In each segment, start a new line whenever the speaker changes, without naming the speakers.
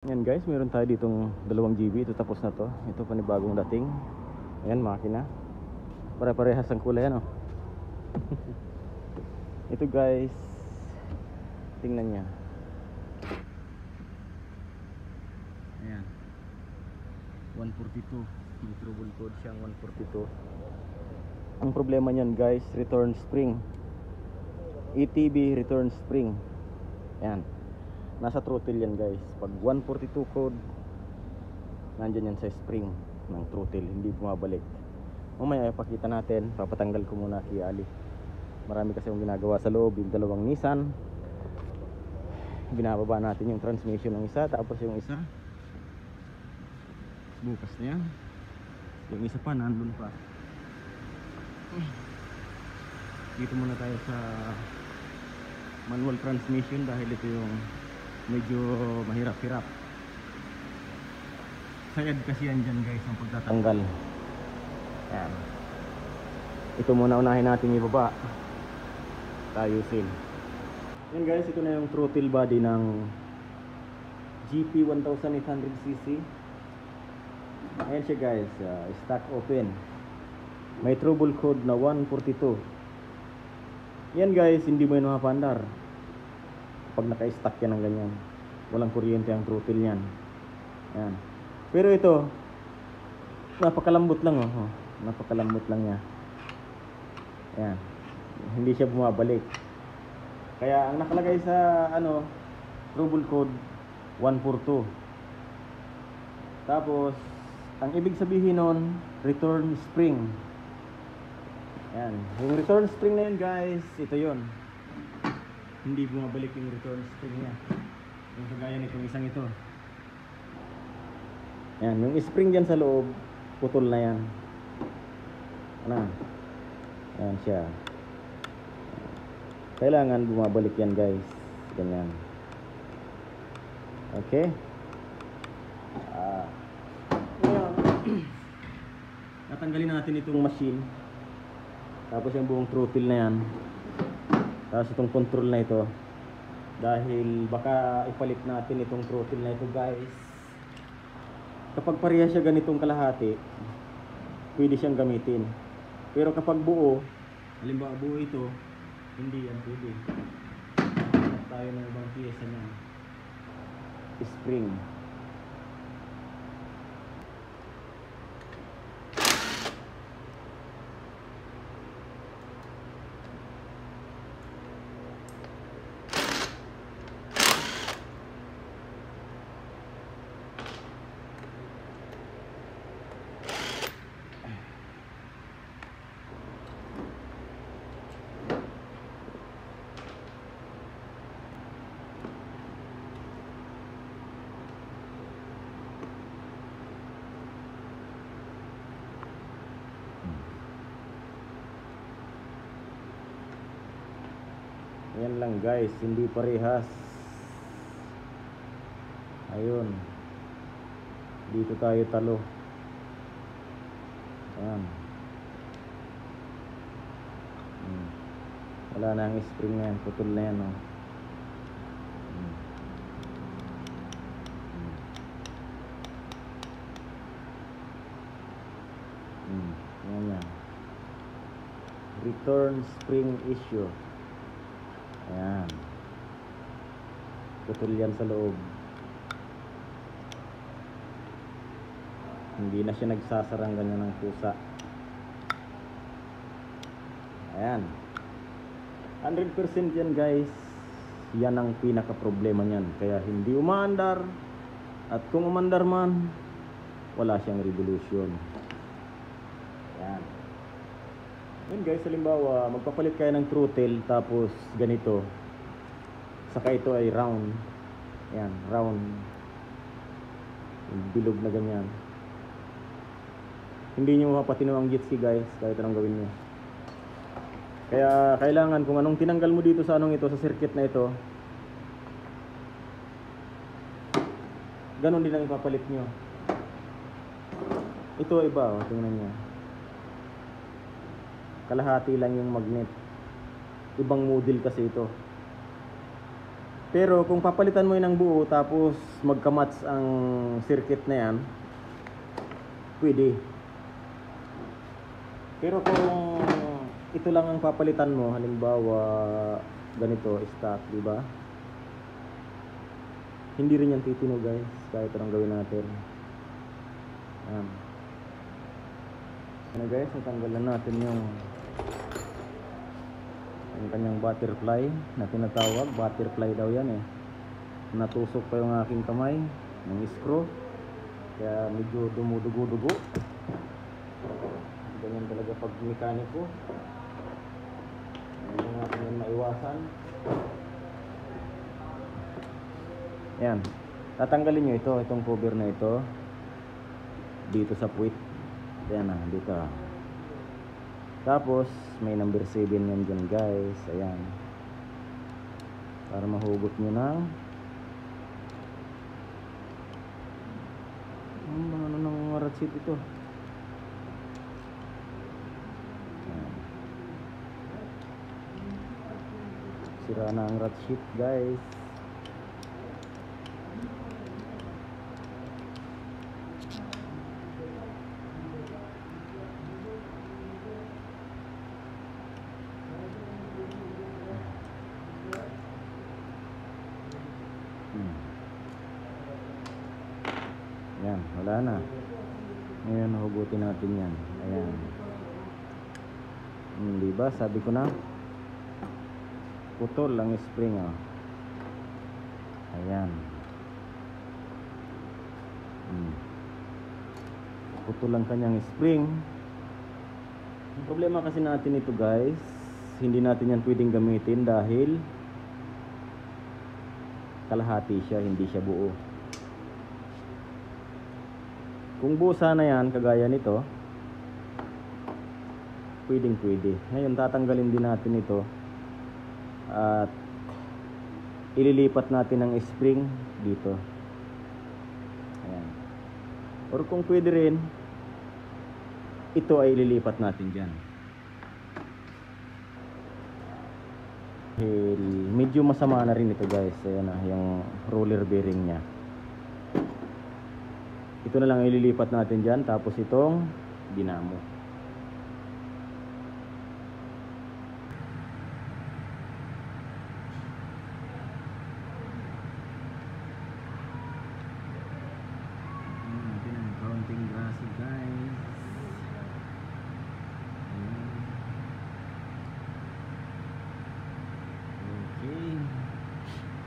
Yan guys, meron tayo ditong 2 GB. Ito tapos na to. Ito panibagong dating. Ayan, makina. Pare-parehas ang kulay ano. Ito guys, tingnan niya. Ayan, 142. May trouble code siyang 142. Ang problema niyan guys, return spring. ETB return spring. Ayan, nasa throttle yan guys. Pag 142 code, nandyan yan sa spring ng throttle, hindi bumabalik. Mamaya ipakita natin. Papatanggal ko muna kay Ali. Marami kasi yung ginagawa sa loob. Yung dalawang Nissan, binababa natin yung transmission ng isa, tapos yung isa bukas na yan. Yung isa pa nandun pa. Dito muna tayo sa manual transmission dahil ito yung medyo mahirap-hirap. Sayad kasi yan dyan guys ang pagtatanggal. Ayan. Ito muna unahin natin ibaba. Tayusin. Yan guys, ito na yung throttle body ng GP 1800cc. Ayan siya guys, stock open. May trouble code na 142. Yan guys, hindi mo yun mapandar pag naka-stack yan ng ganyan. Walang kuryente ang throttle yan. Ayan. Pero ito, napakalambot lang oh. Napakalambot lang niya. Ayan. Hindi siya bumabalik. Kaya ang nakalagay sa trouble code 142. Tapos ang ibig sabihin nun, return spring. Ayan. Yung return spring na yun guys, ito yun. Hindi bumabalik yung return spring niya. Yung kagaya nitong isang ito. Ayan, yung spring dyan sa loob, putol na yan. Ano? Ayan siya. Kailangan bumabalik yan guys. Ganyan. Okay. Ngayon, natanggalin natin itong machine. Tapos yung buong throttle na yan. Tapos itong control na ito. Dahil baka ipalit natin itong throttle na ito guys. Kapag pareha siya ganitong kalahati, pwede siyang gamitin. Pero kapag buo, halimbawa buo ito, hindi yan pwede. Hanap tayo ng ibang piyesa niya. Spring. Yan lang guys, hindi parehas. Ayun. Dito tayo talo. Ayan. Wala na ang spring na yan, putol na yan oh. Yan yan. Return spring issue. Ayan. Putol yan sa loob. Hindi na siya nagsasarang ganyan ng pusa. Ayan. 100% yan guys. Yan ang pinaka problema niyan. Kaya hindi umaandar. At kung umandar man, wala siyang revolution. Ayan. Yun guys, halimbawa magpapalit kayo ng throttle tapos ganito, saka ito ay round. Ayan, round. Yung bilog na ganyan. Hindi nyo mapapatino ang jet ski guys, kahit anong gawin nyo. Kaya kailangan kung anong tinanggal mo dito sa ito, sa circuit na ito, ganon din ang ipapalit nyo. Ito iba oh, tingnan nyo. Kalahati lang yung magnet. Ibang model kasi ito. Pero kung papalitan mo yun ng buo tapos magka-match ang circuit na yan, pwede. Pero kung ito lang ang papalitan mo, halimbawa ganito, stock, di ba? Hindi rin yan titino guys, kahit anong gawin natin. Ayan. Ano guys, natanggalan natin yung kanyang butterfly na tinatawag. Butterfly daw yan eh. Natusok pa yung aking kamay ng screw, kaya medyo dumudugo-dugo. Ganyan talaga pag mekaniko, hindi natin yan maiwasan. Yan, tatanggalin nyo ito, itong cover na ito dito sa puwit. Ayan na, dito. Tapos may number 7 yan dyan guys. Ayan, para mahugot nyo ng ano ng ratchet ito. Ayan. Sira na ang ratchet guys. Ayan, wala na. Ngayon, hugutin natin yan. Ayan. Diba? Sabi ko na, putol ang spring. Oh. Ayan. Putol ang kanyang spring. Ang problema kasi natin ito guys, hindi natin yan pwedeng gamitin dahil kalahati siya, hindi siya buo. Kung buo sana yan, kagaya nito, pwedeng pwede. Ngayon tatanggalin din natin ito at ililipat natin ang spring dito. Ayan. Or kung pwede rin, ito ay ililipat natin dyan. Medyo masama na rin ito guys. Ayan na, yung roller bearing nya. Ito na lang ililipat natin dyan. Tapos itong dinamo. Natin ang counting braso guys. Okay.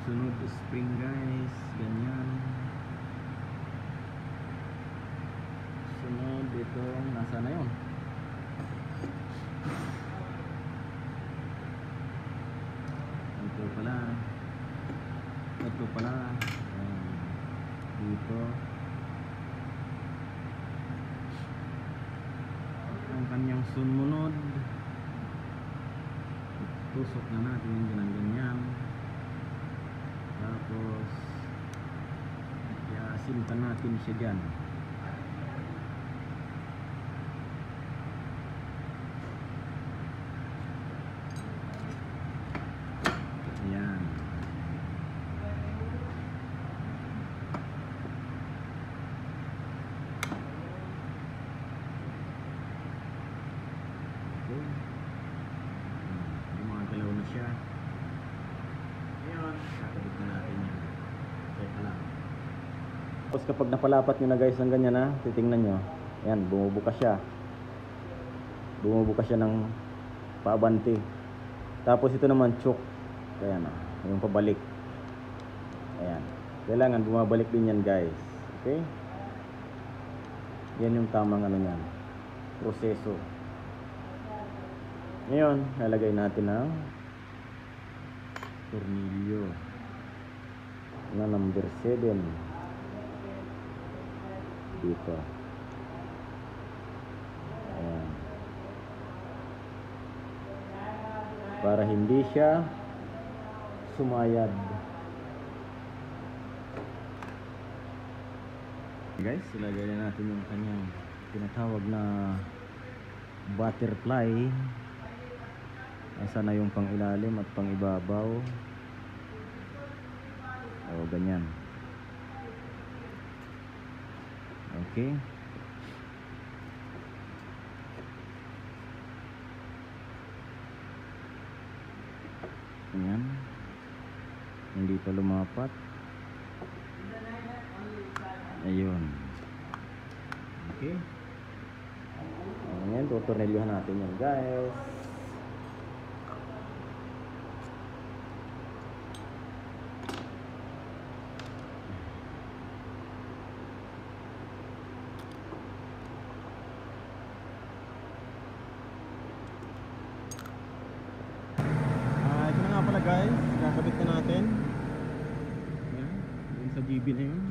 Sunod spring guys. Ganyan. Sunod itong nasa na yun. Ito pala. Ito pala. Dito. Ang kanyang sumunod. Tusok na natin yung ganyan. Tapos iasintan natin siya dyan. Ayan. Okay. Gumagalaw na siya. Ayan, kakabit na natin yan. Teka lang. Tapos kapag napalapat nyo na guys ng ganyan na, titingnan nyo. Ayan, bumubuka siya. Bumubuka siya ng paabante. Tapos ito naman choke. Ayan na, yung pabalik. Ayan. Kailangan bumabalik din yan guys. Okay? Yan yung tamang ano yan, proseso. Ngayon, lalagay natin ang tornilyo na number 7 dito. Ayan. Para hindi siya sumayad. Guys, ilagay na natin yung kanyang tinatawag na butterfly. Asa na yung pang ilalim at pang ibabaw. O, ganyan. Okay. Ayan. Hindi pa lumapat. Ayun. Okay. Ayan, tutornilyohan natin yan, guys. Ito na nga pala, guys. Kakabit na natin. Ayan, yun sa GB na yun.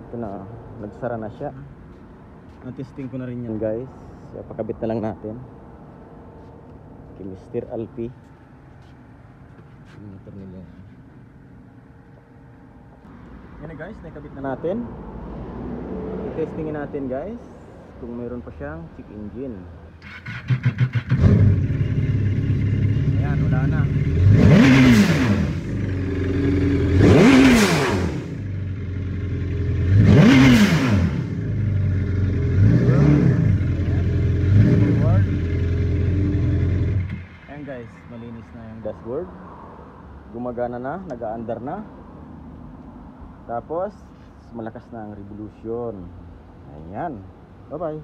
Ito na, nagsara na siya. Na-testing ko na rin yan, guys. So, pakabit na lang natin kay Mr. Alpi. Motor nila. Yan na, guys, nakabit na natin. I-testingin natin, guys, kung mayroon pa siyang check engine. Ayan, wala na. Guys, malinis na yung dashboard, gumagana na, nag-aandar na, tapos malakas na ang revolution. Ayan, bye bye.